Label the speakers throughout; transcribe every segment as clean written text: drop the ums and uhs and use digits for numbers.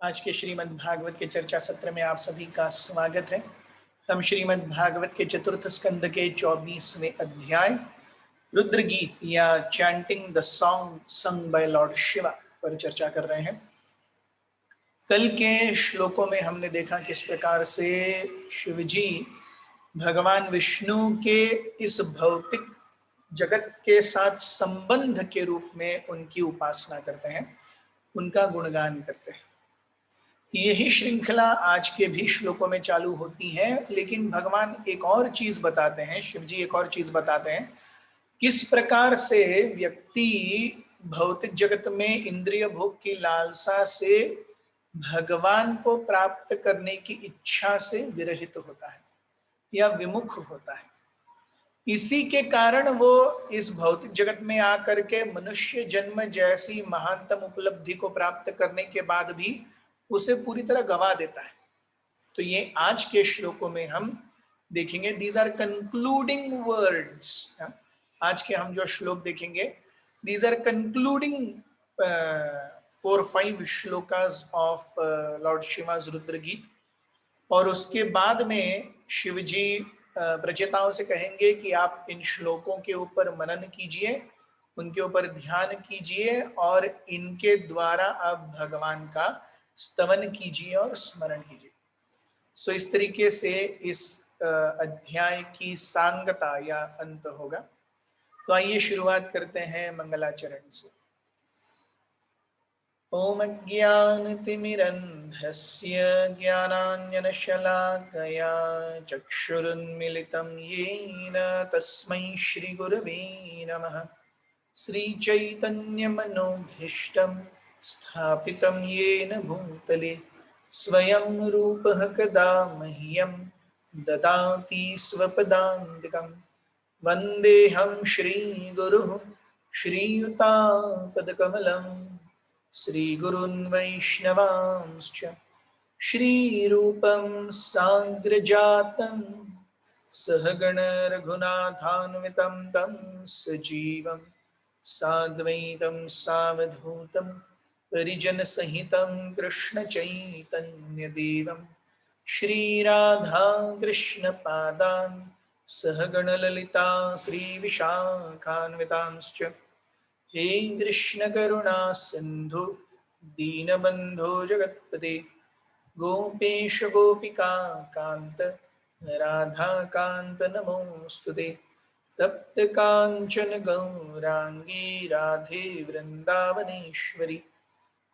Speaker 1: आज के श्रीमद् भागवत के चर्चा सत्र में आप सभी का स्वागत है। हम श्रीमद् भागवत के चतुर्थ स्कंद के 24वें अध्याय रुद्र गीत या chanting the song sung by Lord Shiva पर चर्चा कर रहे हैं। कल के श्लोकों में हमने देखा किस प्रकार से शिवजी भगवान विष्णु के इस भौतिक जगत के साथ संबंध के रूप में उनकी उपासना करते हैं, उनका गुणगान करते हैं। यही श्रृंखला आज के भी श्लोकों में चालू होती है, लेकिन भगवान एक और चीज बताते हैं, शिवजी एक और चीज बताते हैं, किस प्रकार से व्यक्ति भौतिक जगत में इंद्रिय भोग की लालसा से भगवान को प्राप्त करने की इच्छा से विरहित होता है या विमुख होता है। इसी के कारण वो इस भौतिक जगत में आकर के मनुष्य जन्म जैसी महानतम उपलब्धि को प्राप्त करने के बाद भी उसे पूरी तरह गवा देता है। तो ये आज के श्लोकों में हम देखेंगे। These are concluding words. आज के हम जो श्लोक देखेंगे, these are concluding 4-5 shlokas of lord Shiva's Rudra Geet. और उसके बाद में शिवजी प्रचेताओं से कहेंगे कि आप इन श्लोकों के ऊपर मनन कीजिए, उनके ऊपर ध्यान कीजिए और इनके द्वारा आप भगवान का स्तवन कीजिए और स्मरण कीजिए। सो इस तरीके से इस अध्याय की सांगता या अंत होगा। तो आइए शुरुआत करते हैं मंगलाचरण से। ओम अज्ञानतिमिरन्धस्य ज्ञानाञ्जनशलाकया चक्षुरुन्मिलितं येन तस्मै श्रीगुरवे नमः। श्रीचैतन्यमनोभीष्टं स्थापितं येन भूतले स्वयं रूपः कदा मह्यं ददाति स्वपदान्तिकं। वन्देऽहं श्रीगुरुः श्रीयुतापदकमलं श्रीगुरून् वैष्णवांश्च श्रीरूपं साग्रजातं सहगण रघुनाथान्वितं तं सजीवं साद्वैतं सावधूतं परिजनसहितं कृष्णचैतन्यदेवं श्रीराधाकृष्णपादान् सहगणललिता श्रीविशाखान्वितांश्च। हे कृष्ण करुणा सिन्धु दीनबन्धो जगत्पते गोपेश गोपिका कान्त राधाकान्त नमोऽस्तुते। तप्त कांचन गौरांगी राधे वृंदावनेश्वरी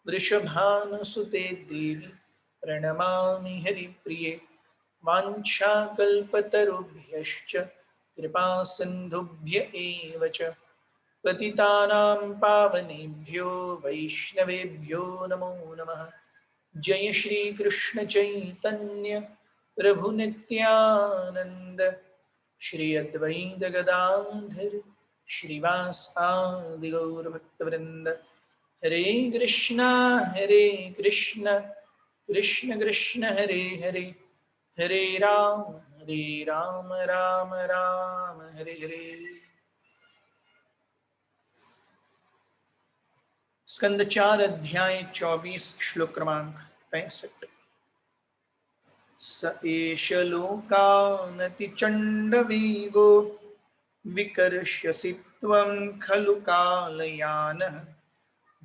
Speaker 1: वृषभानुसुते देवी प्रणमामि हरिप्रिये। वाञ्छाकल्पतरुभ्यश्च कृपा सिन्धुभ्य एव च पतितानां पावनेभ्यो वैष्णवेभ्यो नमो नमः। जय श्री कृष्ण चैतन्य प्रभु नित्यानंद श्री अद्वैत गदाधर श्रीवासादि गौरभक्तवृंद। हरे कृष्ण कृष्ण कृष्ण हरे हरे, हरे राम राम राम हरे हरे। स्कंद 4 अध्याय 24 श्लोक क्रमांक 65। स एष लोकानतिचण्डवेगो विकर्ष्यसि त्वं खलु कालयानः।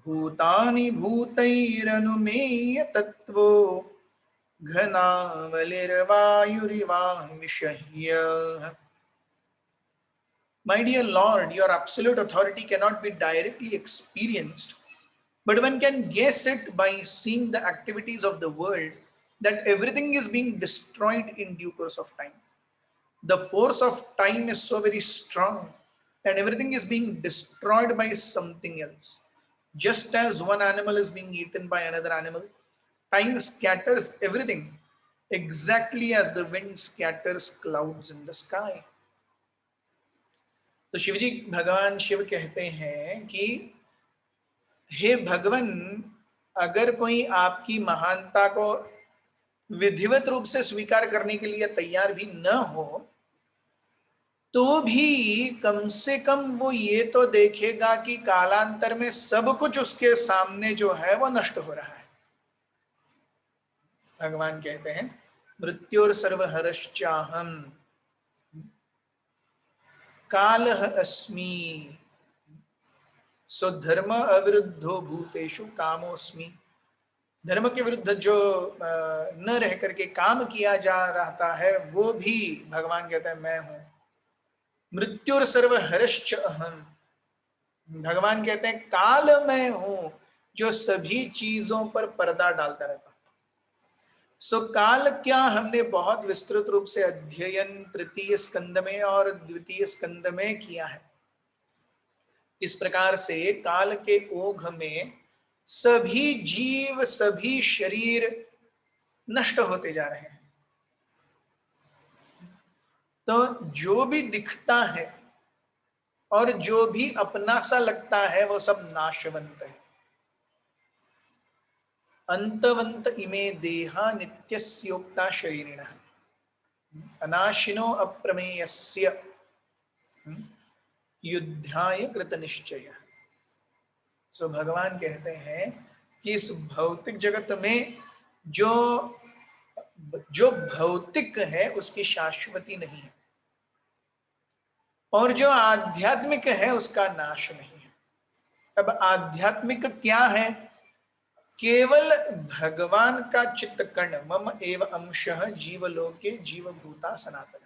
Speaker 1: भूतानि भूतैरनुमेय तत्त्वो घनावलिर्वायुरिवामिषह्यः। My dear Lord, your absolute authority cannot be directly experienced, but one can guess it by seeing the activities of the world, that everything is being destroyed in due course of time. The force of time is so very strong and everything is being destroyed by something else. Just as one animal is being eaten by another animal, time scatters everything exactly as the wind scatters clouds in the sky. तो शिवजी भगवान शिव कहते हैं कि हे भगवान, अगर कोई आपकी महानता को विधिवत रूप से स्वीकार करने के लिए तैयार भी न हो, तो भी कम से कम वो ये तो देखेगा कि कालांतर में सब कुछ उसके सामने जो है वो नष्ट हो रहा है। भगवान कहते हैं मृत्योर सर्वहरश्चाहम कालः अस्मि, सो धर्म अविरुद्धो भूतेषु कामोस्मि। धर्म के विरुद्ध जो न रह करके काम किया जा रहा है वो भी भगवान कहते हैं मैं हूं। मृत्युर सर्वहरश्च अहम, भगवान कहते हैं काल मैं हूं जो सभी चीजों पर पर्दा डालता रहता। सो काल क्या हमने बहुत विस्तृत रूप से अध्ययन तृतीय स्कंद में और द्वितीय स्कंद में किया है। इस प्रकार से काल के ओघ में सभी जीव सभी शरीर नष्ट होते जा रहे हैं। तो जो भी दिखता है और जो भी अपना सा लगता है वो सब नाशवंत है। अंतवंत इमे देहा नित्यस्योक्ता शरीरिणः अनाशिनो अप्रमेयस्य युद्धाय कृत निश्चय। सो भगवान कहते हैं कि इस भौतिक जगत में जो जो भौतिक है उसकी शाश्वती नहीं है और जो आध्यात्मिक है उसका नाश नहीं है। अब आध्यात्मिक क्या है? केवल भगवान का चित्तकर्ण मम एव अंशः जीवलोके जीवभूता सनातन।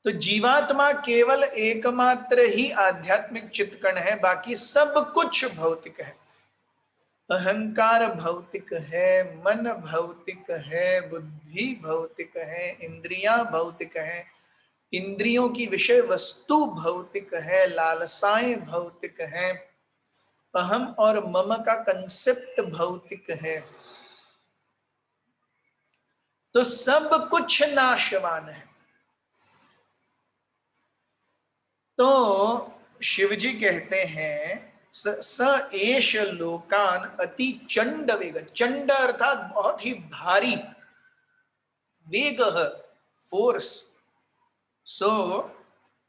Speaker 1: तो जीवात्मा केवल एकमात्र ही आध्यात्मिक चित्तकर्ण है, बाकी सब कुछ भौतिक है। अहंकार भौतिक है, मन भौतिक है, बुद्धि भौतिक है, इंद्रियां भौतिक है, इंद्रियों की विषय वस्तु भौतिक है, लालसाएं भौतिक है, अहम और मम का कंसेप्ट भौतिक है। तो सब कुछ नाशवान है। तो शिवजी कहते हैं स एष लोकान अति चंड वेग, चंड अर्थात बहुत ही भारी, वेग फोर्स। सो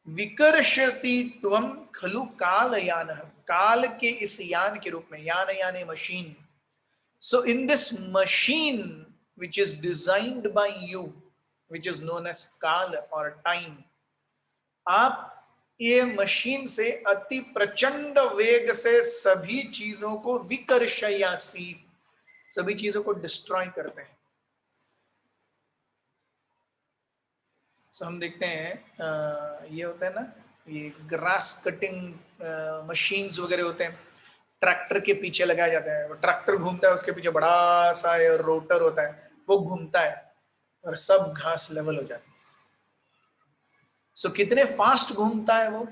Speaker 1: विकर्षति त्वं खलु कालयान, काल के इस यान के रूप में, यान यानी machine. So in this machine which is designed by you, which is known as काल और टाइम, आप ये मशीन से अति प्रचंड वेग से सभी चीजों को विकर्षयासी, सभी चीजों को डिस्ट्रॉय करते हैं। तो हम देखते हैं ये होता है ना, ये ग्रास कटिंग मशीन्स वगैरह होते हैं, ट्रैक्टर के पीछे लगाया जाता है। वो ट्रैक्टर घूमता है, उसके पीछे बड़ा सा रोटर होता है, वो घूमता है और सब घास लेवल हो जाती है। सो कितने फास्ट घूमता है वो,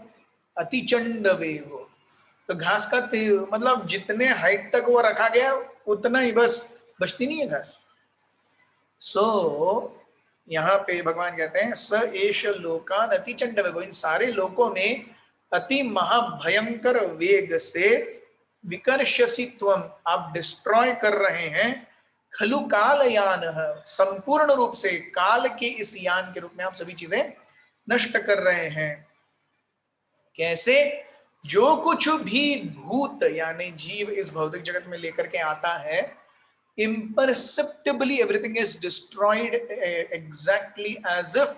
Speaker 1: अति चंड वेग हो। तो घास का मतलब जितने हाइट तक वो रखा गया उतना ही, बस बचती नहीं है घास। सो यहाँ पे भगवान कहते हैं स एष लोकान अति चंड वेग, इन सारे लोकों में अति महाभयंकर वेग से विकर्षसि त्वम, आप डिस्ट्रॉय कर रहे हैं, खलु कालयान, संपूर्ण रूप से काल के इस यान के रूप में आप सभी चीजें नष्ट कर रहे हैं। कैसे? जो कुछ भी भूत यानी जीव इस भौतिक जगत में लेकर के आता है, imperceptibly everything is destroyed exactly as if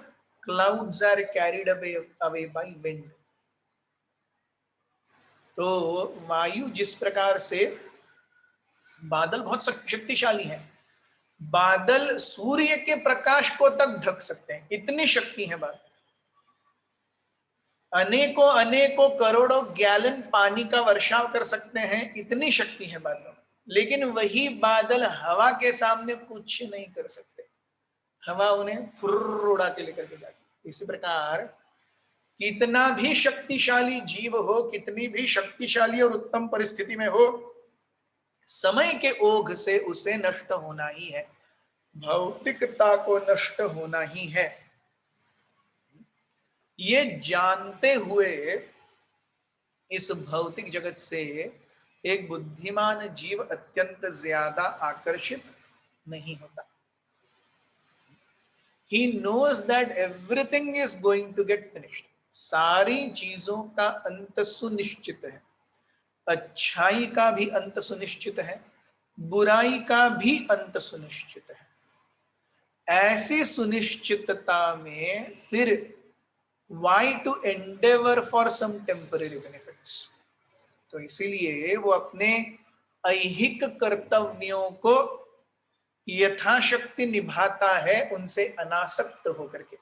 Speaker 1: clouds are carried away by wind. तो वायु जिस प्रकार से, बादल बहुत शक्तिशाली है, बादल सूर्य के प्रकाश को तक ढक सकते हैं, इतनी शक्ति है बादल। अनेकों अनेकों करोड़ों गैलन पानी का वर्षाव कर सकते हैं, इतनी शक्ति है बादलों। लेकिन वही बादल हवा के सामने कुछ नहीं कर सकते, हवा उन्हें फुर्र उड़ा के लेकर के जाती। इसी प्रकार कितना भी शक्तिशाली जीव हो, कितनी भी शक्तिशाली और उत्तम परिस्थिति में हो, समय के ओघ से उसे नष्ट होना ही है, भौतिकता को नष्ट होना ही है। ये जानते हुए इस भौतिक जगत से एक बुद्धिमान जीव अत्यंत ज्यादा आकर्षित नहीं होता। He knows that everything is going to get finished. सारी चीजों का अंत सुनिश्चित है, अच्छाई का भी अंत सुनिश्चित है, बुराई का भी अंत सुनिश्चित है। ऐसी सुनिश्चितता में फिर why to endeavour for some temporary benefits. तो इसीलिए वो अपने ऐहिक कर्तव्यों को यथाशक्ति निभाता है उनसे अनासक्त होकर के,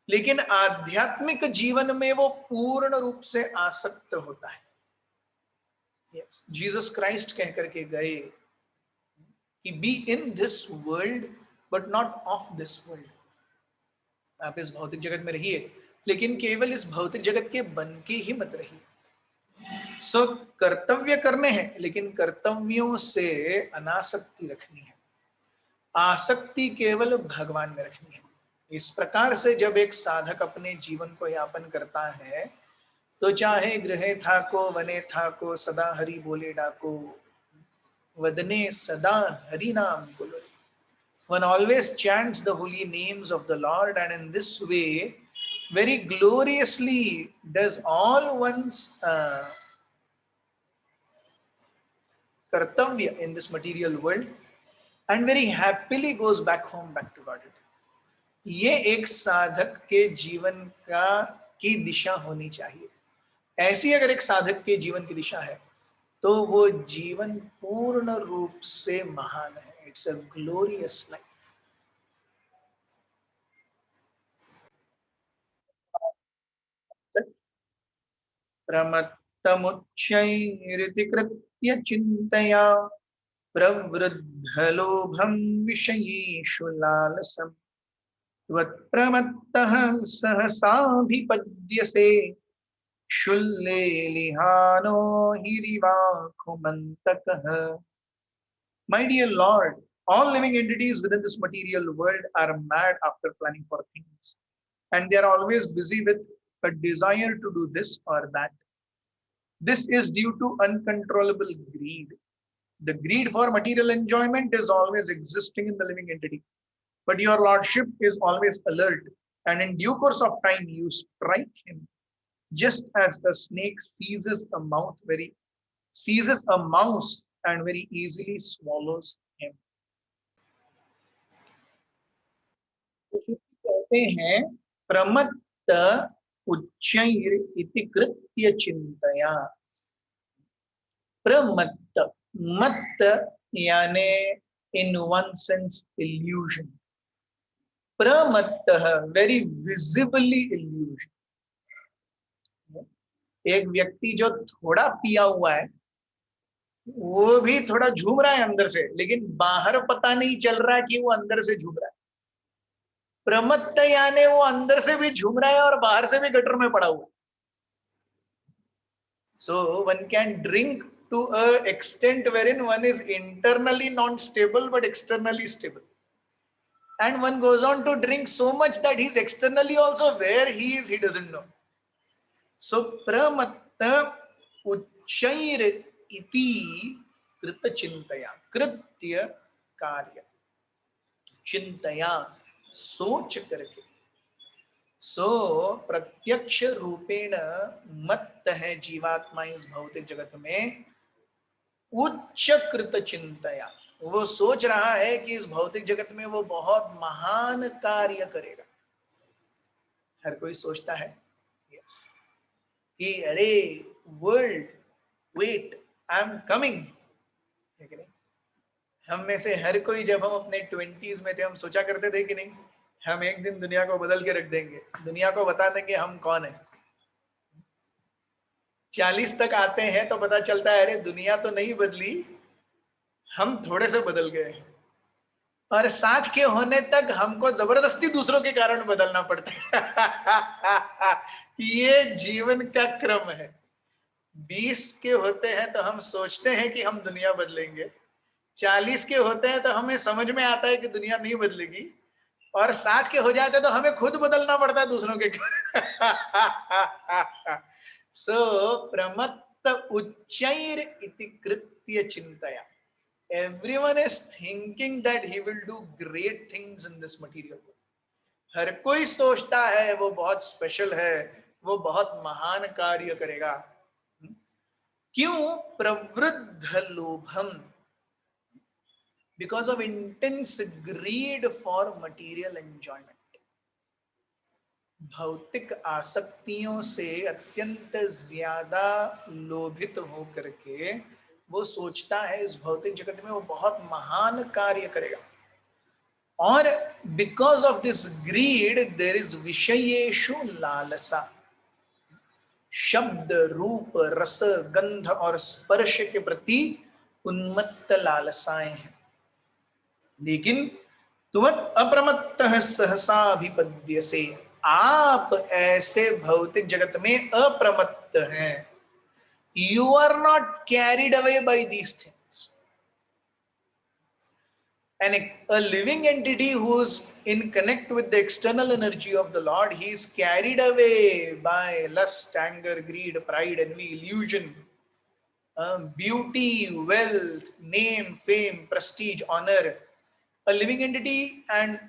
Speaker 1: लेकिन आध्यात्मिक जीवन में वो पूर्ण रूप से आसक्त होता है। यस, जीसस क्राइस्ट कह करके गए कि be in this world but not of this world. आप इस भौतिक जगत में रहिए, लेकिन केवल इस भौतिक जगत के बन के ही मत रहिए। सो कर्तव्य करने हैं, लेकिन कर्तव्यों से अनासक्ति रखनी है, आसक्ति केवल भगवान में रखनी है। इस प्रकार से जब एक साधक अपने जीवन को यापन करता है, तो चाहे गृहे था को वने था को सदा हरि बोले डाको, वदने सदा हरि नाम बोलो। One always chants the holy names of the Lord, and in this way very gloriously does all one's kartavya in this material world, and very happily goes back home, back to Godhead. ये एक साधक के जीवन का की दिशा होनी चाहिए। ऐसी अगर एक साधक के जीवन की दिशा है, तो वो जीवन पूर्ण रूप से महान है। It's a glorious life. प्रमत्तमुच्चैरिति कृत्य चिन्तया प्रवृद्धलोभं विषयेषु लालसं त्वत्प्रमत्तः सहसाभिपद्यसे शुल्लेलिहानो हिरिवाकुमन्तकः। My dear Lord, all living entities within this material world are mad after planning for things, and they are always busy with a desire to do this or that. This is due to uncontrollable greed. The greed for material enjoyment is always existing in the living entity. But your Lordship is always alert, and in due course of time, you strike him, just as a snake seizes a mouse and very easily swallows him. कहते हैं प्रमत्त उच्चैर इति कृत्य चिंतया। प्रमत्त, मत्त यानी in one sense illusion, प्रमत्त very visibly illusion। एक व्यक्ति जो थोड़ा पिया हुआ है, वो भी थोड़ा झूम रहा है अंदर से, लेकिन बाहर पता नहीं चल रहा कि वो अंदर से झूम रहा है। प्रमत्त यानी वो अंदर से भी झूम रहा है और बाहर से भी गटर में पड़ा हुआ है। So one can drink to a extent wherein one is internally non-stable but externally stable, and one goes on to drink so much that he's externally also where he is, he doesn't know. So pramatta uchair iti krita chintaya, कृत्य कार्य, चिंतया सोच करके। सो प्रत्यक्ष रूपेण मत्त है जीवात्मा इस भौतिक जगत में, उच्च कृत चिंतया, वो सोच रहा है कि इस भौतिक जगत में वो बहुत महान कार्य करेगा। हर कोई सोचता है यस कि अरे world wait I am coming, है कि नहीं? हम में से हर कोई जब हम अपने 20s में थे, हम सोचा करते थे कि नहीं हम एक दिन दुनिया को बदल के रख देंगे, दुनिया को बता देंगे हम कौन है। 40 तक आते हैं तो पता चलता है अरे दुनिया तो नहीं बदली, हम थोड़े से बदल गए। और 60 के होने तक हमको जबरदस्ती दूसरों के कारण बदलना पड़ता है। ये जीवन का क्रम है। 20 के होते हैं तो हम सोचते हैं कि हम दुनिया बदलेंगे, 40 के होते हैं तो हमें समझ में आता है कि दुनिया नहीं बदलेगी, और 60 के हो जाते तो हमें खुद बदलना पड़ता है दूसरों के। सो प्रमत्त उच्चैर इति कृत्य चिंतया, everyone is thinking that he will do great things in this material world. हर कोई सोचता है वो बहुत स्पेशल है, वो बहुत महान कार्य करेगा। क्यों? Pravriddha लोभम, because of intense greed for material enjoyment. भौतिक आसक्तियों से अत्यंत ज्यादा लोभित होकर के वो सोचता है इस भौतिक जगत में वो बहुत महान कार्य करेगा, और because of this greed there is विषयेषु लालसा। शब्द, रूप, रस, गंध और स्पर्श के प्रति उन्मत्त लालसाएं हैं। लेकिन तुम अप्रमत्तः सहसा अभिपद्य से, आप ऐसे भौतिक जगत में अप्रमत्त हैं। You are not carried away by these things. And a living entity who's in connect with the external energy of the Lord, he is carried away by lust, anger, greed, pride, envy, illusion, beauty, wealth, name, fame, prestige, honor. A living entity and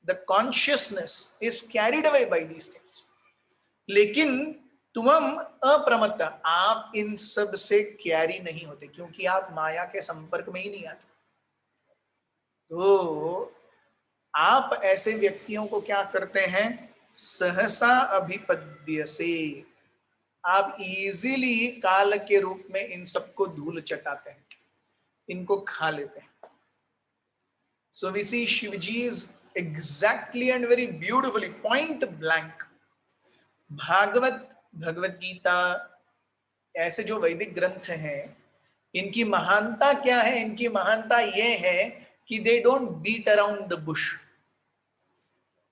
Speaker 1: the consciousness is carried away by these things. लेकिन तुम अप्रमत्त, आप इन सब से carry नहीं होते क्योंकि आप माया के संपर्क में ही नहीं आते। तो आप ऐसे व्यक्तियों को क्या करते हैं? सहसा अभिपद्य से, आप इजीली काल के रूप में इन सबको धूल चटाते हैं, इनको खा लेते हैं। So we see Shivji is exactly and very beautifully point blank. Bhagavat, Bhagavad Gita, ऐसे जो वैदिक ग्रंथ हैं, इनकी महानता क्या है? इनकी महानता यह है कि they don't beat around the bush.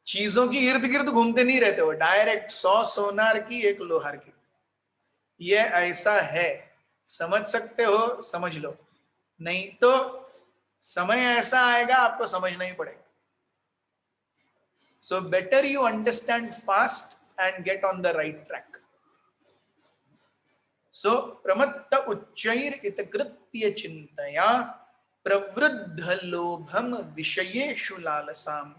Speaker 1: चीजों की इर्द गिर्द घूमते नहीं रहते हो, डायरेक्ट 100 सोनार की 1 लोहार की। ये ऐसा है, समझ सकते हो समझ लो, नहीं तो समय ऐसा आएगा आपको समझना ही पड़ेगा। So better you understand fast and get on the right track. So प्रमत्त उच्चैर इतकृत्य चिंतया प्रवृद्ध लोभम विषयेषु लालसाम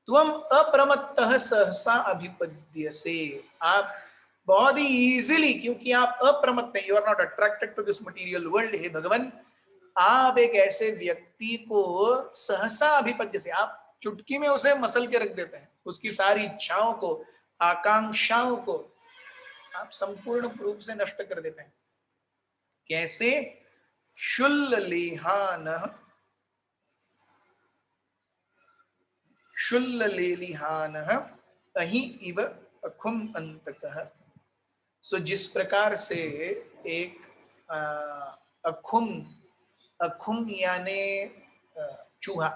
Speaker 1: त्वम अप्रमत्तः सहसा अभिपद्य से। आप बहुत ही इजीली, क्योंकि आप अप्रमत्त हैं, you are not attracted to this material world, हे भगवान, आप एक ऐसे व्यक्ति को सहसा अभिपद्य से, आप चुटकी में उसे मसल के रख देते हैं। उसकी सारी इच्छाओं को, आकांक्षाओं को आप संपूर्ण रूप से नष्ट कर देते हैं। कैसे? शुल्लेलिहानः अहि इव अखुम अंतकः। सो जिस प्रकार से एक अखुम, अखुम यानी चूहा,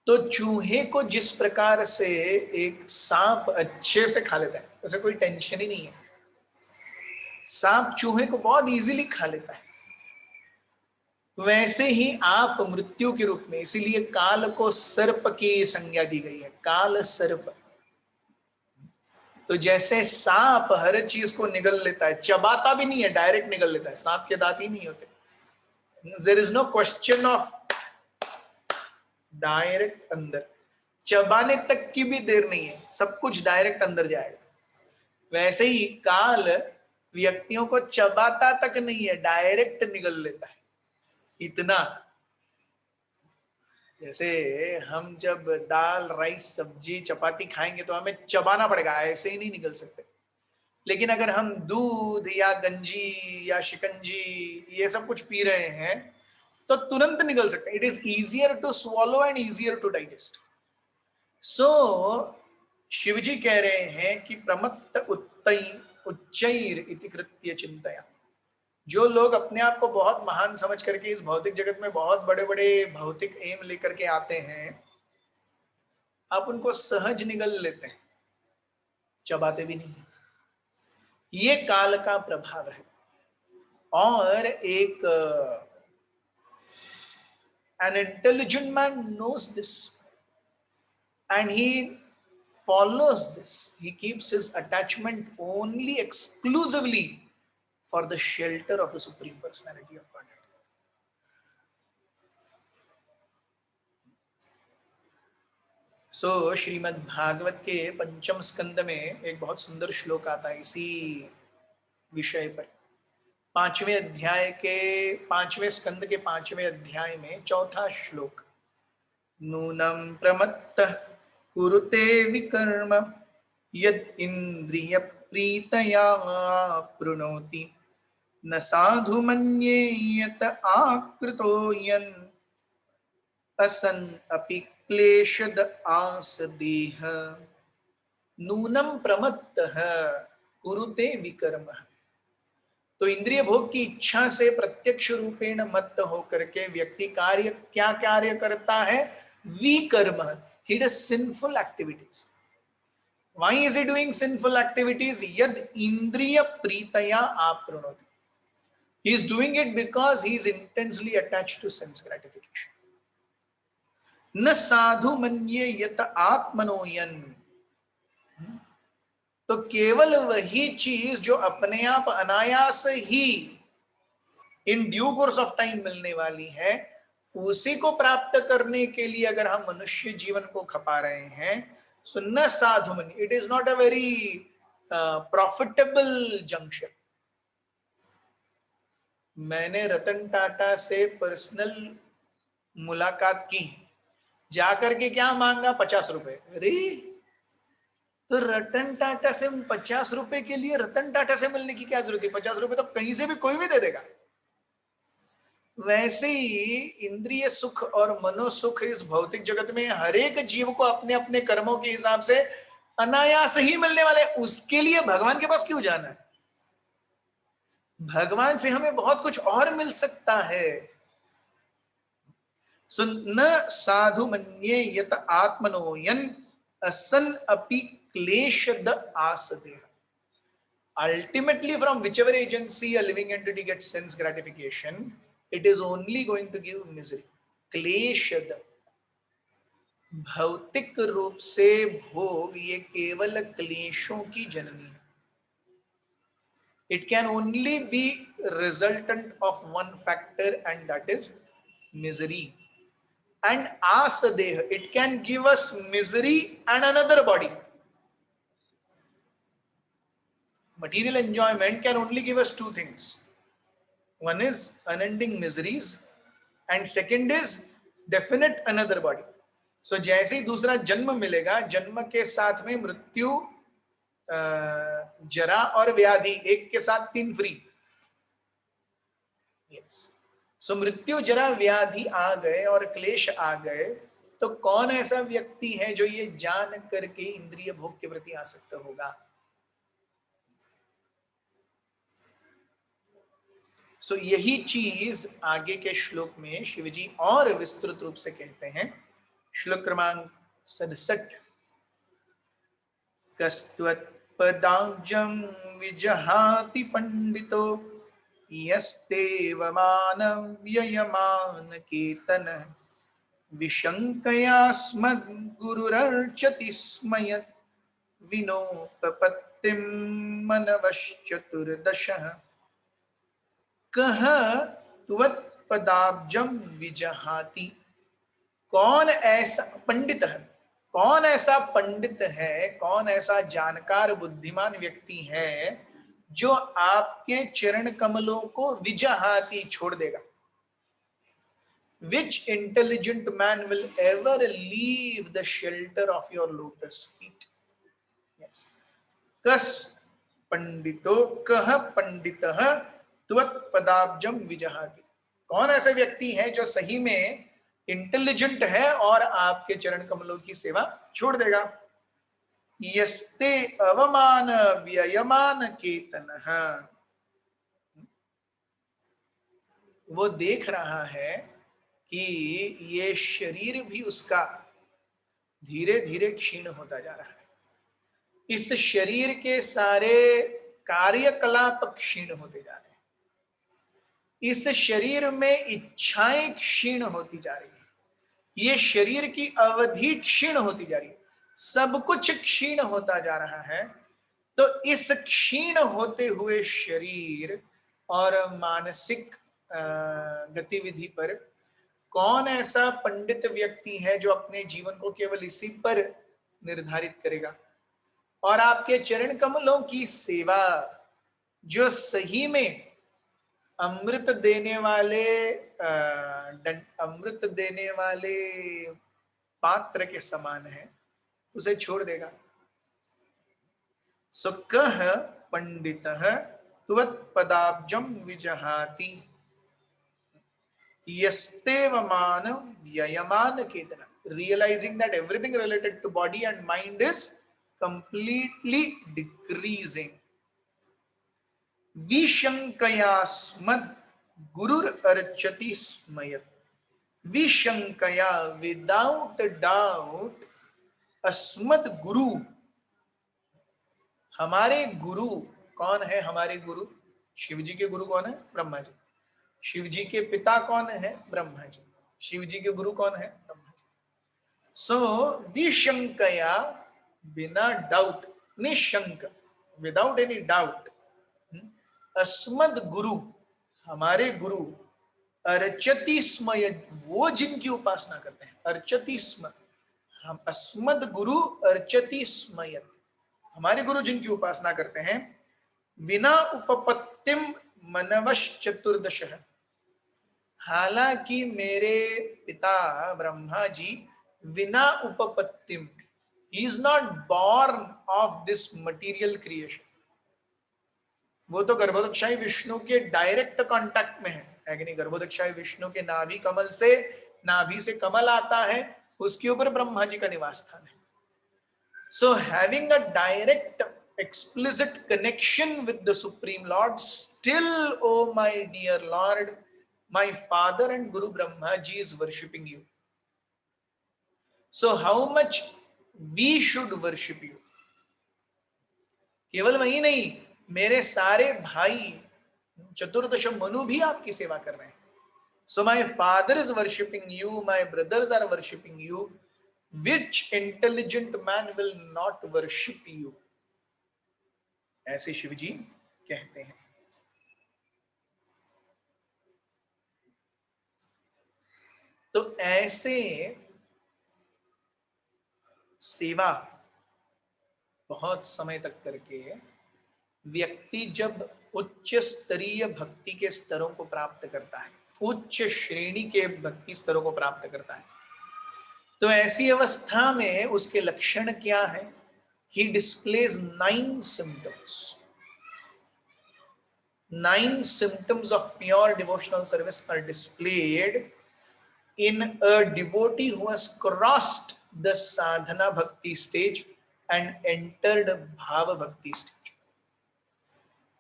Speaker 1: तो चूहे को जिस प्रकार से एक सांप अच्छे से खा लेता है, उसे कोई टेंशन ही नहीं है, सांप चूहे को बहुत इजीली खा लेता है, वैसे ही आप मृत्यु के रूप में, इसीलिए काल को सर्प की संज्ञा दी गई है, काल सर्प। तो जैसे सांप हर चीज को निगल लेता है, चबाता भी नहीं है, डायरेक्ट निगल लेता है, सांप के दांत ही नहीं होते, there is no question of direct अंदर, चबाने तक की भी देर नहीं है, सब कुछ डायरेक्ट अंदर जाएगा। वैसे ही काल व्यक्तियों को चबाता तक नहीं है, डायरेक्ट निगल लेता है। इतना, जैसे हम जब दाल, राइस, सब्जी, चपाती खाएंगे तो हमें चबाना पड़ेगा, ऐसे ही नहीं निकल सकते। लेकिन अगर हम दूध या गंजी या शिकंजी ये सब कुछ पी रहे हैं तो तुरंत निकल सकते हैं। It is easier to swallow and easier to digest. So Shivji कह रहे हैं कि प्रमत्त उच्चैर इति कृत्य चिंतया। जो लोग अपने आप को बहुत महान समझ करके इस भौतिक जगत में बहुत बड़े बड़े भौतिक एम लेकर के आते हैं, आप उनको सहज निगल लेते हैं, चबाते भी नहीं। ये काल का प्रभाव है। और एक an intelligent man knows this and he follows this. He keeps his attachment only exclusively for the shelter of the Supreme Personality of Godhead. So Shrimad Bhagavat के पंचम स्कंद में एक बहुत सुंदर श्लोक आता है इसी विषय पर। पांचवें अध्याय के 5वें स्कंद के 5वें अध्याय में चौथा श्लोक, नूनं प्रमत्तः कुरुते विकर्म यद इंद्रिय प्रीतया प्रणोति न साधु मन्येयत आकृतो यन् असन अपि क्लेशद आसदेह। नूनं प्रमत्तः कुरुते विकर्मः। तो इंद्रिय भोग की इच्छा से प्रत्यक्ष रूपेण मत्त होकर के व्यक्ति क्या कार्य करता है? विकर्म, he does sinful activities. Why is he doing sinful activities? Yad indriya pritaya apranoti. He is doing it because he is intensely attached to sense gratification. न साधु मन्ये यत आत्मनोयन। तो केवल वही चीज जो अपने आप अनायास ही in due course of time मिलने वाली है, उसी को प्राप्त करने के लिए अगर हम मनुष्य जीवन को खपा रहे हैं, सो न साधु मन, it is not a very profitable junction. मैंने रतन टाटा से पर्सनल मुलाकात की, जाकर के क्या मांगा? 50 रुपए। अरे तो रतन टाटा से 50 रुपए के लिए रतन टाटा से मिलने की क्या जरूरत है? 50 रुपए तो कहीं से भी कोई भी दे देगा। वैसे ही इंद्रिय सुख और मनोसुख इस भौतिक जगत में हर एक जीव को अपने अपने कर्मों के हिसाब से अनायास ही मिलने वाले, उसके लिए भगवान के पास क्यों जाना है? भगवान से हमें बहुत कुछ और मिल सकता है। न साधु मन्ये यत आत्मनो यन असन अपि क्लेशद आसदेह। Ultimately, from whichever agency a living entity gets sense gratification, it is only going to give misery. क्लेशद, भौतिक रूप से भोग ये केवल क्लेशों की जननी है। It can only be resultant of one factor, and that is misery. And asadeh, it can give us misery and another body. Material enjoyment can only give us two things. One is unending miseries, and second is definite another body. So जैसे ही दूसरा जन्म मिलेगा, जन्म के साथ में मृत्यु, जरा और व्याधि, एक के साथ 3 फ्री। यस, सो मृत्यु, जरा, व्याधि आ गए और क्लेश आ गए, तो कौन ऐसा व्यक्ति है जो ये जान करके इंद्रिय भोग के प्रति आसक्त होगा? सो यही चीज आगे के श्लोक में शिवजी और विस्तृत रूप से कहते हैं। श्लोक क्रमांक 67, कस्त्वत्पदाब्जं विजहाति पंडितो यस्तेव मानव्ययमान केतन विशंकया स्मद्गुरुरर्चति स्मयत् विनोपपत्तिं मनवश्चतुर्दशः। कह त्वत्पदाब्जं विजहाति। कौन ऐसा पंडित है? कौन ऐसा पंडित है? कौन ऐसा जानकार बुद्धिमान व्यक्ति है जो आपके चरण कमलों को विजहाति, छोड़ देगा? Which intelligent man will ever leave the shelter of your lotus feet? Yes. कस पंडितो, कह पंडितः त्वत्पदाब्जं विजहाति। कौन ऐसा व्यक्ति है जो सही में इंटेलिजेंट है और आपके चरण कमलों की सेवा छोड़ देगा? यस्ते अवमान व्ययमान केतनः। वो देख रहा है कि ये शरीर भी उसका धीरे धीरे क्षीण होता जा रहा है। इस शरीर के सारे कार्यकलाप क्षीण होते जा रहे हैं। इस शरीर में इच्छाएं क्षीण होती जा रही है। ये शरीर की अवधि क्षीण होती जा रही है। सब कुछ क्षीण होता जा रहा है। तो इस क्षीण होते हुए शरीर और मानसिक गतिविधि पर कौन ऐसा पंडित व्यक्ति है जो अपने जीवन को केवल इसी पर निर्धारित करेगा? और आपके चरण कमलों की सेवा जो सही में अमृत देने वाले अमृत देने वाले पात्र के समान है, उसे छोड़ देगा। सो कह पंडितः त्वत्पदाब्जं विजहाति यस्तेव मान व्ययमान केतना, realizing that everything related to body and mind is completely decreasing. विशंकया स्मद् गुरुर अर्चति स्मयत्, विशंकया विदाउट डाउट अस्मद गुरु, हमारे गुरु कौन है? हमारे गुरु शिव जी के गुरु कौन है? ब्रह्मा जी। शिव जी के पिता कौन है? ब्रह्मा जी। शिव जी के गुरु कौन है? ब्रह्मा जी। सो विशंकया, बिना डाउट, निशंक, विदाउट एनी डाउट, अस्मद गुरु, हमारे गुरु, अर्चति स्म, वो जिनकी उपासना करते हैं, अर्चति स्म, हम अस्मद गुरु अर्चति स्मयत्, हमारे गुरु जिनकी उपासना करते हैं, बिना उपपत्तिम मनवश चतुर्दश, हालांकि मेरे पिता ब्रह्मा जी बिना उपपत्तिम, he is not born of this material creation, वो तो गर्भोदक्षाई विष्णु के डायरेक्ट कांटेक्ट में है कि नहीं? गर्भोदक्षाई विष्णु के नाभि कमल से, नाभि से कमल आता है, उसके ऊपर ब्रह्मा जी का निवास स्थान है। So having a direct explicit connection with the Supreme Lord, still, oh my dear Lord, my father and Guru Brahma ji is worshipping you. So how much we should worship you? केवल वही नहीं, मेरे सारे भाई चतुर्दश मनु भी आपकी सेवा कर रहे हैं। So my father is worshipping you, my brothers are worshipping you. Which intelligent man will not worship you? ऐसे शिव जी कहते हैं। तो ऐसे सेवा बहुत समय तक करके व्यक्ति जब उच्च स्तरीय भक्ति के स्तरों को प्राप्त करता है, उच्च श्रेणी के भक्ति स्तरों को प्राप्त करता है, तो ऐसी अवस्था में उसके लक्षण क्या है? He displays 9 symptoms. 9 symptoms of pure devotional service are displayed in a devotee who has crossed the sadhana bhakti stage and entered bhava bhakti stage.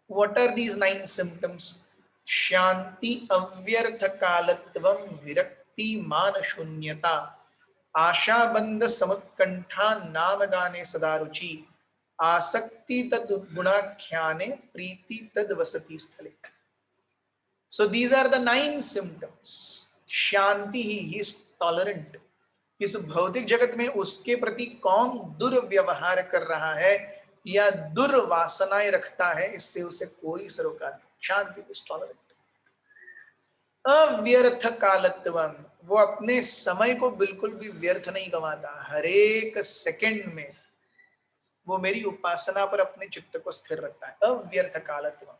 Speaker 1: What are these 9 symptoms? Shanti avyartha kalatvam virakti man shunyata आशा बंध समुत्कंठा नाम गाने सदा रुचि आसक्ति तद गुणाख्याने प्रीति तद वसति स्थले. So these are the 9 symptoms. Shanti he is tolerant. इस भौतिक जगत में उसके प्रति कौन दुर्व्यवहार कर रहा है या दुर्वासनाएं रखता है, इससे उसे कोई सरोकार नहीं. शांति is tolerant. अव्यर्थ कालत्वम, वो अपने समय को बिल्कुल भी व्यर्थ नहीं गंवाता, हर एक सेकंड में वो मेरी उपासना पर अपने चित्त को स्थिर रखता है. अव्यर्थ कालत्वम.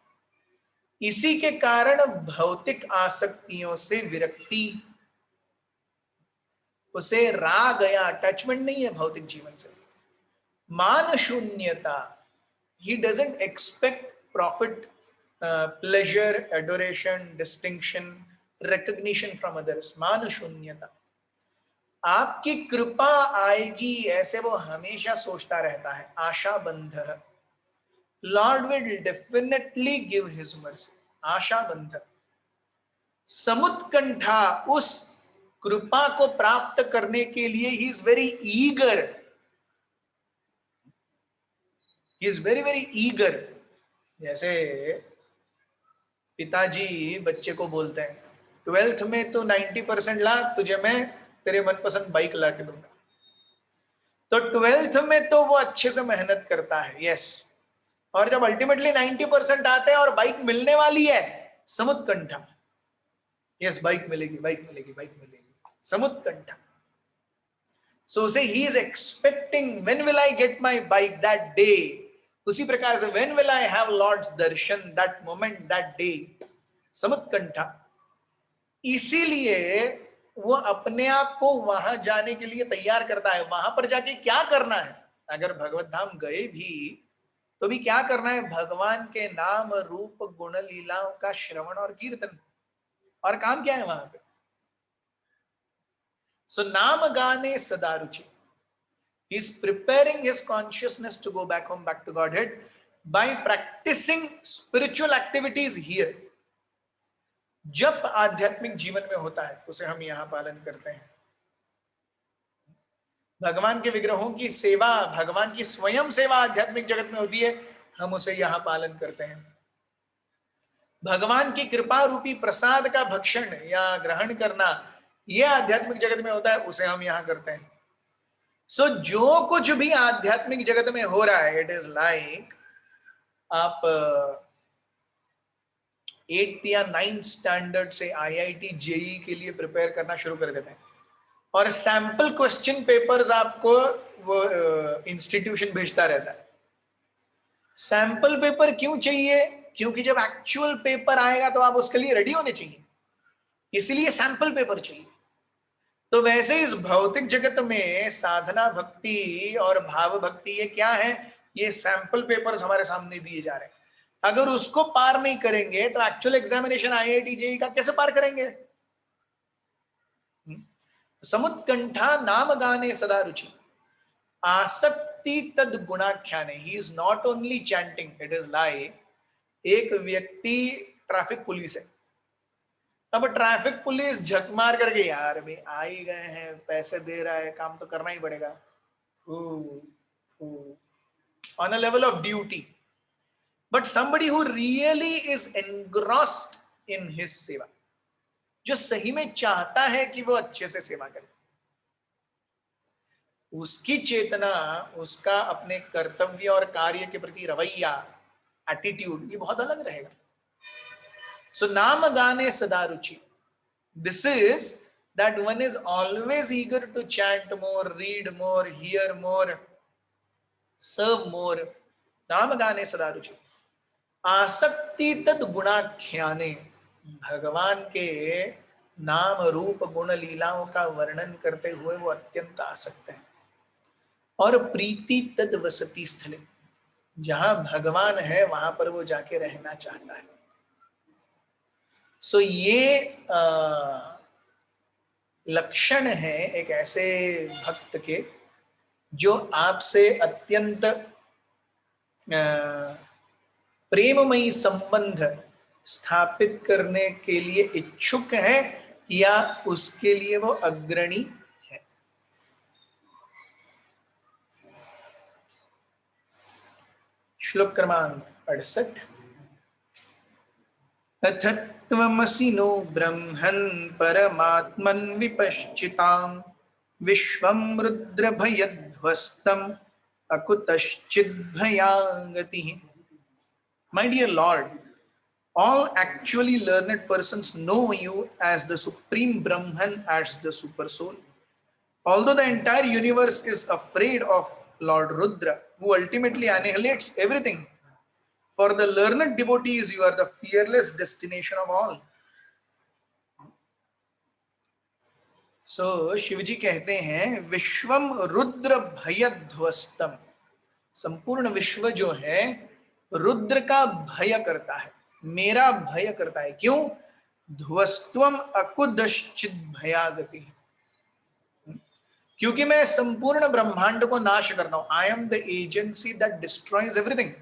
Speaker 1: इसी के कारण भौतिक आसक्तियों से विरक्ति, उसे राग या अटैचमेंट नहीं है भौतिक जीवन से. मान शून्यता, he doesn't expect profit, pleasure, adoration, distinction, recognition from others. मान शून्यता. आपकी कृपा आएगी ऐसे वो हमेशा सोचता रहता है. आशा बंध, Lord will definitely give his mercy. आशा बंध. समुत्कंठा, उस कृपा को प्राप्त करने के लिए he is very eager. He is very very eager. जैसे पिताजी बच्चे को बोलते हैं 12th में तो 90% ला, तुझे मैं तेरे मनपसंद बाइक ला के दूंगा. तो 12th में तो वो अच्छे से मेहनत करता है, यस. और जब अल्टीमेटली 90% आते हैं और बाइक मिलने वाली है, समुत्कंठा, यस बाइक मिलेगी, बाइक मिलेगी, बाइक मिलेगी, समुत्कंठा. सो उसे he is expecting when will I get my bike that day. उसी प्रकार से when will I have lord's darshan that moment that day. समुत्कंठा, इसीलिए वो अपने आप को वहां जाने के लिए तैयार करता है। वहां पर जाके क्या करना है? अगर भगवत धाम गए भी तो भी क्या करना है? भगवान के नाम रूप गुण लीलाओं का श्रवण और कीर्तन। और काम क्या है वहां पे? सो नाम गाने सदा रुचि। He is preparing his consciousness to go back home, back to Godhead, by practicing spiritual activities here. जब आध्यात्मिक जीवन में होता है उसे हम यहां पालन करते हैं। भगवान के विग्रहों की सेवा, भगवान की स्वयं सेवा आध्यात्मिक जगत में होती है, हम उसे यहां पालन करते हैं। भगवान की कृपा रूपी प्रसाद का भक्षण या ग्रहण करना, यह आध्यात्मिक जगत में होता है, उसे हम यहां करते हैं। सो जो कुछ भी आध्यात्मिक जगत में हो रहा है, इट इज लाइक आप 8th या 9th स्टैंडर्ड से IIT जेई के लिए प्रिपेयर करना शुरू कर देते हैं और सैंपल क्वेश्चन पेपर्स आपको वो इंस्टीट्यूशन भेजता रहता है। सैंपल पेपर क्यों चाहिए? क्योंकि जब एक्चुअल पेपर आएगा तो आप उसके लिए रेडी होने चाहिए, इसलिए सैंपल पेपर चाहिए। तो वैसे इस भौतिक जगत में साधना भक्ति और भाव भक्ति ये क्या है? ये सैंपल पेपर्स हमारे सामने दिए जा रहे हैं। अगर उसको पार नहीं करेंगे तो एक्चुअल एग्जामिनेशन IIT जेई का कैसे पार करेंगे? समुत्कंठा नाम गाने सदा रुचि, आसक्ति तद गुणाख्याने। He is not only chanting, it is like एक व्यक्ति ट्रैफिक पुलिस है। अब ट्रैफिक पुलिस झक मार करके, यार भाई आ ही गए हैं, पैसे दे रहा है, काम तो करना ही पड़ेगा, on a level of duty. But somebody who really is engrossed in his सेवा, जो सही में चाहता है कि वो अच्छे से सेवा करे, उसकी चेतना, उसका अपने कर्तव्य और कार्य के प्रति रवैया, एटीट्यूड, ये बहुत अलग रहेगा। सो नाम गाने सदा रुचि, this is that one is always eager to chant more, read more, hear more, serve more. नाम गाने सदा रुचि, आसक्ति तद गुणाख्याने, भगवान के नाम रूप गुण लीलाओं का वर्णन करते हुए वो अत्यंत आसक्त है। और प्रीति तद वसति स्थले, जहां भगवान है वहां पर वो जाके रहना चाहता है। सो ये लक्षण है एक ऐसे भक्त के जो आपसे अत्यंत प्रेममयी संबंध स्थापित करने के लिए इच्छुक है या उसके लिए वो अग्रणी है। श्लोक क्रमांक 68। अथ त्वमसि नो ब्रह्मन् परमात्मन् विपश्चिताम् विश्वं रुद्रभयध्वस्तम् अकुतश्चिद्भयागतिः। My dear Lord, all actually learned persons know you as the Supreme Brahman, as the Super Soul. Although the entire universe is afraid of Lord Rudra, who ultimately annihilates everything, for the learned devotees you are the fearless destination of all. So Shivji कहते हैं विश्वम रुद्र भयध्वस्तम, संपूर्ण विश्व जो है रुद्र का भय करता है, मेरा भय करता है। क्यों? ध्वस्त्वम अकुदश्चिद भयागति, क्योंकि मैं संपूर्ण ब्रह्मांड को नाश करता हूं। I am the agency that destroys everything.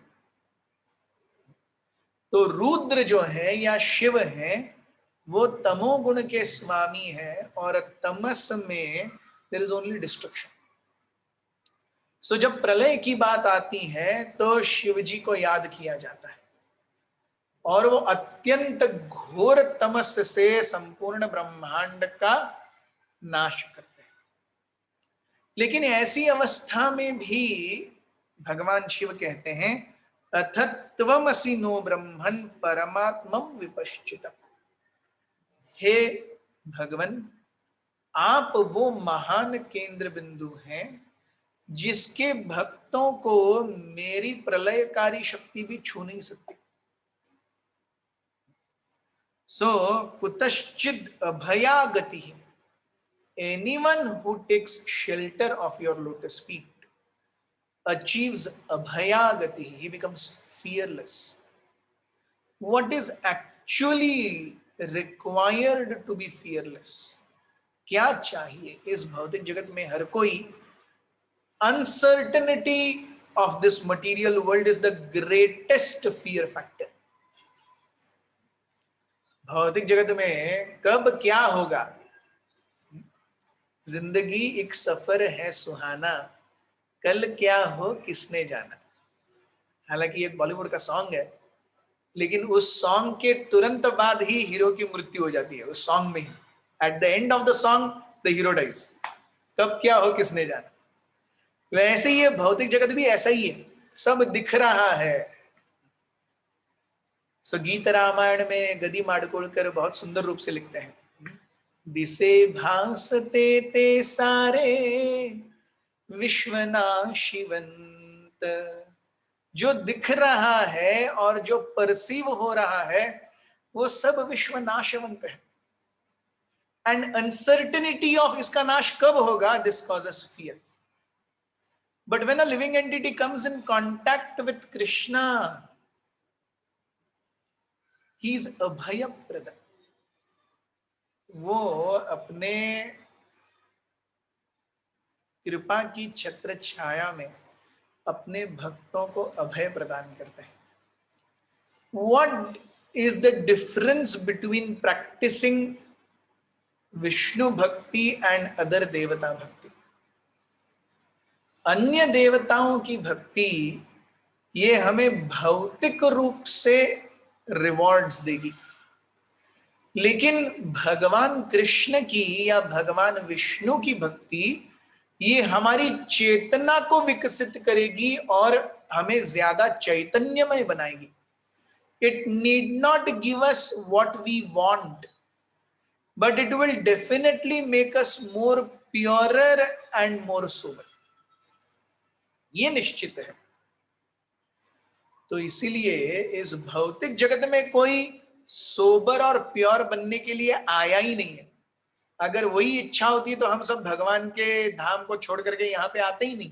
Speaker 1: तो रुद्र जो है या शिव है वो तमोगुण के स्वामी है और तमस में देयर इज ओनली डिस्ट्रक्शन। सो जब प्रलय की बात आती है तो शिव जी को याद किया जाता है और वो अत्यंत घोर तमस से संपूर्ण ब्रह्मांड का नाश करते हैं। लेकिन ऐसी अवस्था में भी भगवान शिव कहते हैं अथ त्वमसि नो ब्रह्मन् परमात्मं विपश्चितम्। हे भगवान, आप वो महान केंद्र बिंदु हैं जिसके भक्तों को मेरी प्रलयकारी शक्ति भी छू नहीं सकती। सो कुतश्चिद अभयागति, anyone who takes shelter of your lotus feet achieves abhayagati, he becomes fearless. What is actually required to be fearless? क्या चाहिए? इस भौतिक जगत में हर कोई, uncertainty of this material world is the greatest fear factor. भौतिक जगत में कब क्या होगा? जिंदगी एक सफर है सुहाना, कल क्या हो किसने जाना। हालांकि एक बॉलीवुड का सॉन्ग है, लेकिन उस सॉन्ग के तुरंत बाद ही हीरो की मृत्यु हो जाती है, उस सॉन्ग में ही। At the end of the song the hero dies. कब क्या हो किसने जाना। वैसे ही ये भौतिक जगत भी ऐसा ही है, सब दिख रहा है। सो गीत रामायण में गदी माडकोलकर बहुत सुंदर रूप से लिखते हैं, दिसे भासते ते सारे विश्वनाशिवंत। जो दिख रहा है और जो परसीव हो रहा है वो सब विश्व नाशवंत है। एंड अनसर्टेनिटी ऑफ इसका नाश कब होगा? This causes fear. But when a living entity comes in contact with Krishna, he is अभयप्रद। वो अपने कृपा की छत्र छाया में अपने भक्तों को अभय प्रदान करते हैं। What is the difference between practicing Vishnu भक्ति एंड अदर देवता भक्ति? अन्य देवताओं की भक्ति ये हमें भौतिक रूप से रिवॉर्ड्स देगी, लेकिन भगवान कृष्ण की या भगवान विष्णु की भक्ति ये हमारी चेतना को विकसित करेगी और हमें ज्यादा चैतन्यमय बनाएगी। It need not give us what we want, but it will definitely make us more purer and more sober. ये निश्चित है। तो इसीलिए इस भौतिक जगत में कोई सोबर और प्योर बनने के लिए आया ही नहीं है। अगर वही इच्छा होती तो हम सब भगवान के धाम को छोड़ करके यहाँ पे आते ही नहीं।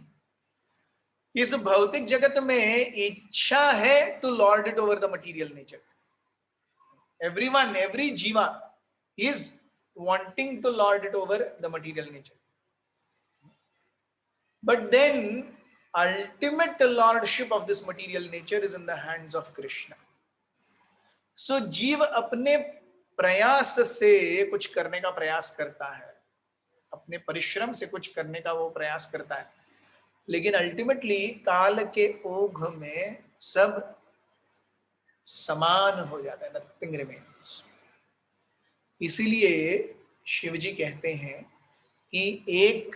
Speaker 1: इस भौतिक जगत में इच्छा है to lord it over the material nature. Everyone, every jiva is wanting to lord it over the material nature. But then ultimate lordship of this material nature is in the hands of Krishna. So जीव अपने प्रयास से कुछ करने का प्रयास करता है, अपने परिश्रम से कुछ करने का वो प्रयास करता है, लेकिन अल्टीमेटली काल के ओघ में सब समान हो जाता है, नथिंग रिमेन्स। इसीलिए शिव जी कहते हैं कि एक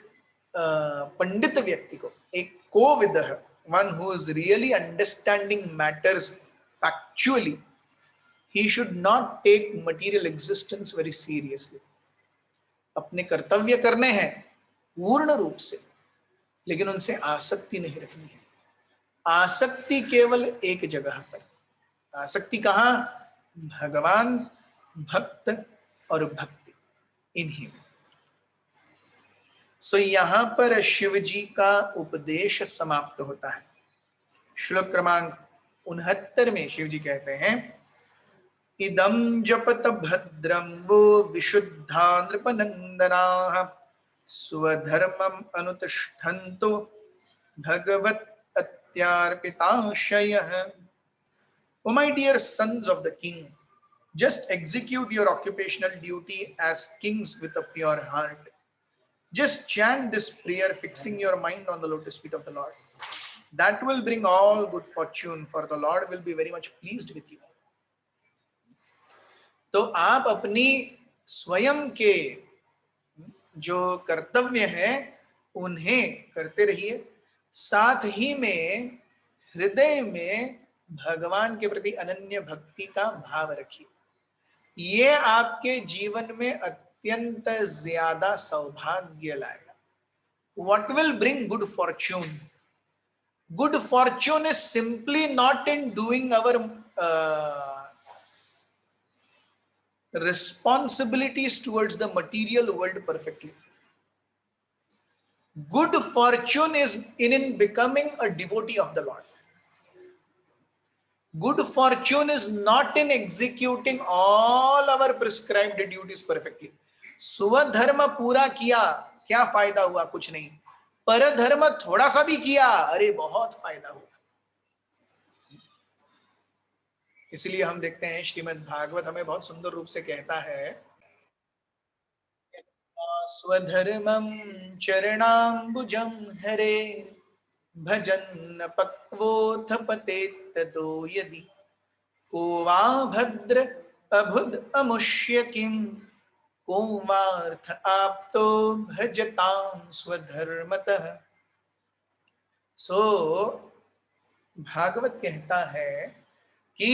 Speaker 1: पंडित व्यक्ति को, एक कोविदः, one who is really understanding matters factually, he should not take material existence very seriously. अपने कर्तव्य करने हैं पूर्ण रूप से, लेकिन उनसे आसक्ति नहीं रखनी है। आसक्ति केवल एक जगह पर। आसक्ति कहाँ? भगवान, भक्त और भक्ति, इन्हीं में। सो यहां पर शिव जी का उपदेश समाप्त होता है। श्लोक क्रमांक 69 में शिव जी कहते हैं, इदं जपत भद्रं वो विशुद्धा नृपनंदनाः स्वधर्मम् अनुतिष्ठन्तो भगवत अत्यार्पिताशयः। O my dear sons of the king, just execute your occupational duty as kings with a pure heart. Just chant this prayer, fixing your mind on the lotus feet of the Lord. That will bring all good fortune, for the Lord will be very much pleased with you. तो आप अपनी स्वयं के जो कर्तव्य हैं उन्हें करते रहिए, साथ ही में हृदय में भगवान के प्रति अनन्य भक्ति का भाव रखिए। ये आपके जीवन में अत्यंत ज्यादा सौभाग्य लाएगा। What will bring good fortune? Good fortune is simply not in doing our responsibilities towards the material world perfectly. Good fortune is in becoming a devotee of the Lord. Good fortune is not in executing all our prescribed duties perfectly. स्वधर्म पूरा किया, क्या फायदा हुआ? कुछ नहीं. परधर्म थोड़ा सा भी किया, अरे बहुत फायदा हुआ. इसलिए हम देखते हैं श्रीमद् भागवत हमें बहुत सुंदर रूप से कहता है, स्वधर्मं चरणाम्बुजं हरे भजन पक्वोऽथ पतेत् ततो यदि को वा भद्र अभुद अमुष्य किम को वार्थ आप्तो भजतां स्वधर्मतः. सो भागवत कहता है कि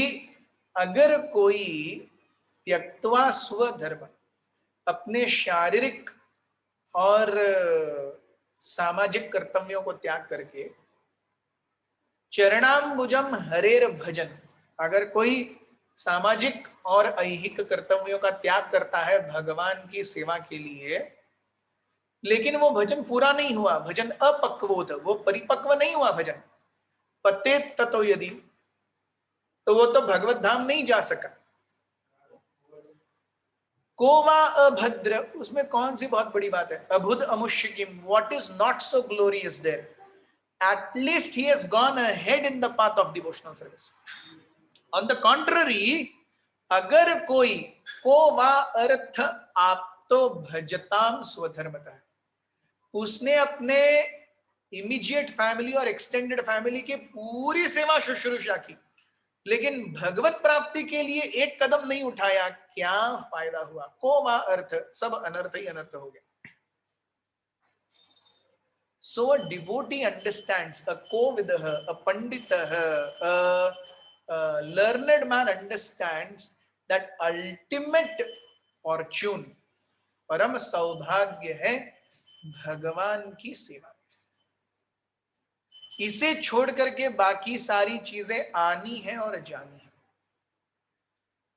Speaker 1: अगर कोई त्यक्त्वा स्वधर्म, अपने शारीरिक और सामाजिक कर्तव्यों को त्याग करके, चरणाम्बुजम हरेर भजन, अगर कोई सामाजिक और ऐहिक कर्तव्यों का त्याग करता है भगवान की सेवा के लिए, लेकिन वो भजन पूरा नहीं हुआ, भजन अपक्वोत, वो परिपक्व नहीं हुआ भजन, पते ततो यदि, तो वो तो भगवत धाम नहीं जा सका. कोवा अभद्र, उसमें कौन सी बहुत बड़ी बात है? अभुद अमुष्य किम, what is not so glorious there? At least he has gone ahead in the path of devotional service. On the contrary, अगर कोई को वा अर्थ आप तो भजताम स्वधर्मता, उसने अपने इमीडिएट फैमिली और एक्सटेंडेड फैमिली की पूरी सेवा शुश्रूषा की, लेकिन भगवत प्राप्ति के लिए एक कदम नहीं उठाया, क्या फायदा हुआ? को वा अर्थ, सब अनर्थ ही अनर्थ हो गया. So a devotee understands, a kovidah, a panditah, a learned man understands that ultimate fortune, परम सौभाग्य है भगवान की सेवा. इसे छोड़ करके बाकी सारी चीजें आनी है और जानी है.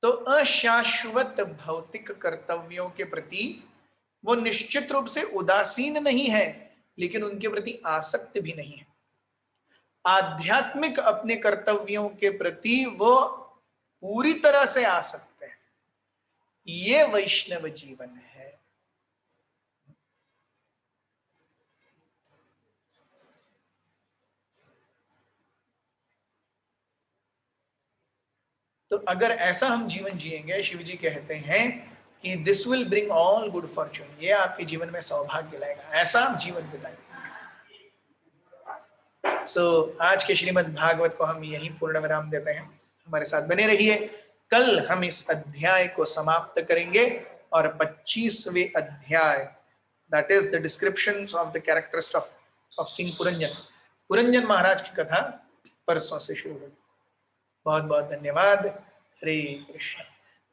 Speaker 1: तो अशाश्वत भौतिक कर्तव्यों के प्रति वो निश्चित रूप से उदासीन नहीं है, लेकिन उनके प्रति आसक्त भी नहीं है. आध्यात्मिक अपने कर्तव्यों के प्रति वो पूरी तरह से आसक्त है. ये वैष्णव जीवन है. तो अगर ऐसा हम जीवन जिएंगे, शिव जी कहते हैं कि this will bring all good Fortune, ये आपके जीवन में सौभाग्य लाएगा. ऐसा आप जीवन बिताएंगे. आज के श्रीमद् भागवत को हम यहीं पूर्ण विराम देते हैं. हमारे साथ बने रहिए. कल हम इस अध्याय को समाप्त करेंगे और 25वें अध्याय, that is the descriptions of the characters of king Puranjan Maharaj की कथा परसों से शुरू होगी. बहुत बहुत धन्यवाद. हरे कृष्ण.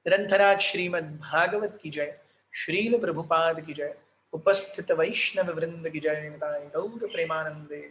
Speaker 1: ग्रंथराज श्रीमद् भागवत की जय. श्रील प्रभुपाद की जय. उपस्थित वैष्णव वृंद की जय. गौर प्रेमानंदे.